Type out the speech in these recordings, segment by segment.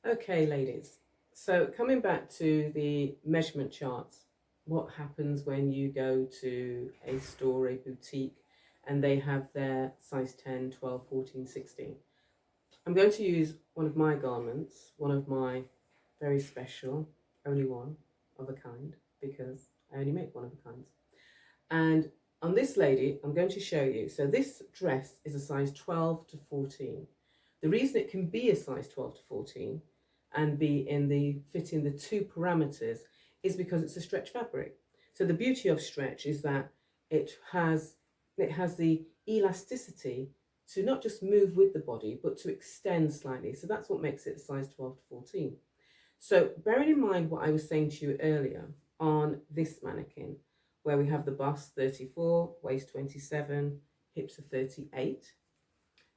Okay, ladies. So coming back to the measurement charts, what happens when you go to a store, a boutique, and they have their size 10, 12, 14, 16? I'm going to use one of my garments, one of my very special, only one of a kind, because I only make one of a kinds. And on this lady, I'm going to show you. So this dress is a size 12 to 14. The reason it can be a size 12 to 14 and be in the fit in the two parameters is because it's a stretch fabric. So the beauty of stretch is that it has the elasticity to not just move with the body, but to extend slightly. So that's what makes it a size 12 to 14. So bearing in mind what I was saying to you earlier on this mannequin, where we have the bust 34, waist 27, hips are 38.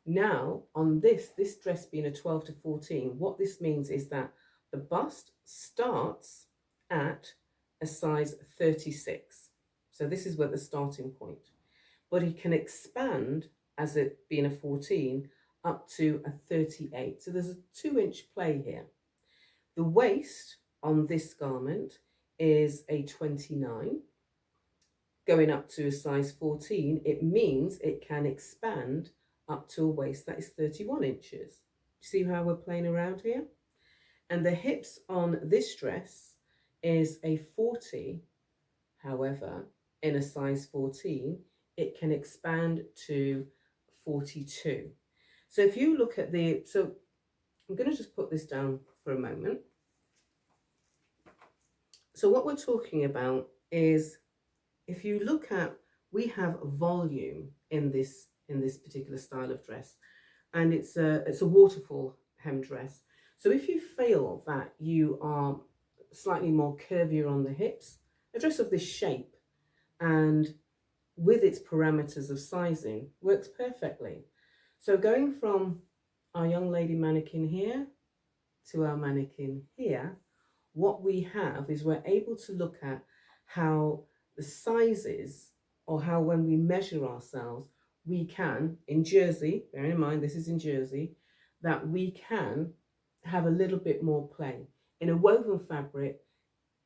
Now on this dress being a 12 to 14, what this means is that the bust starts at a size 36. So this is where the starting point. But it can expand as it being a 14 up to a 38. So there's a 2-inch play here. The waist on this garment is a 29. Going up to a size 14, it means it can expand up to a waist that is 31 inches. See how we're playing around here? And the hips on this dress is a 40. However, in a size 14, it can expand to 42. So if you look at so I'm going to just put this down for a moment. So what we're talking about is, if you look at, we have volume in this particular style of dress, and it's a waterfall hem dress. So if you feel that you are slightly more curvier on the hips, a dress of this shape and with its parameters of sizing works perfectly. So going from our young lady mannequin here to our mannequin here, what we have is we're able to look at how the sizes, or how when we measure ourselves, we can, in jersey, bearing in mind this is in jersey, that we can have a little bit more play. In a woven fabric,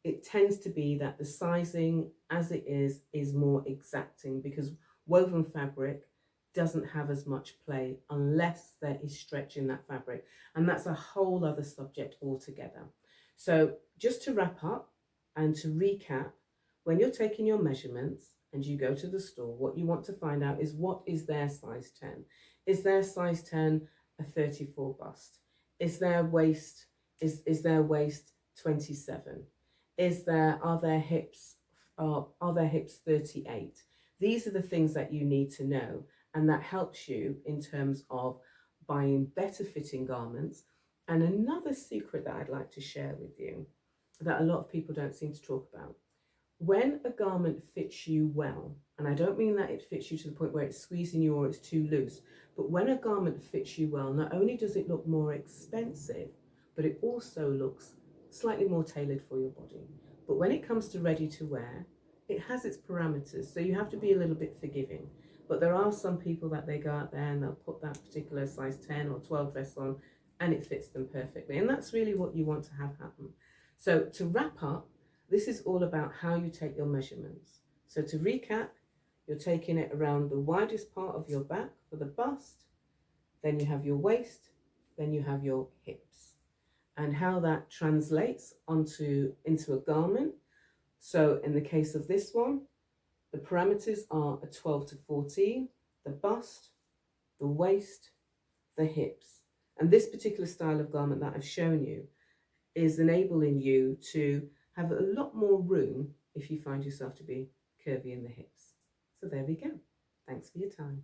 it tends to be that the sizing as it is more exacting, because woven fabric doesn't have as much play unless there is stretch in that fabric. And that's a whole other subject altogether. So just to wrap up and to recap, when you're taking your measurements and you go to the store, what you want to find out is, what is their size 10? Is their size 10 a 34 bust? Is their waist, is their waist 27? Are their hips 38? These are the things that you need to know, and that helps you in terms of buying better fitting garments. And another secret that I'd like to share with you, that a lot of people don't seem to talk about: when a garment fits you well, and I don't mean that it fits you to the point where it's squeezing you or it's too loose, but when a garment fits you well, not only does it look more expensive, but it also looks slightly more tailored for your body. But when it comes to ready to wear, it has its parameters, so you have to be a little bit forgiving. But there are some people that they go out there and they'll put that particular size 10 or 12 dress on and it fits them perfectly. And that's really what you want to have happen. So to wrap up, this is all about how you take your measurements. So to recap, you're taking it around the widest part of your back for the bust, then you have your waist, then you have your hips, and how that translates into a garment. So in the case of this one, the parameters are a 12 to 14, the bust, the waist, the hips. And this particular style of garment that I've shown you is enabling you to have a lot more room if you find yourself to be curvy in the hips. So there we go. Thanks for your time.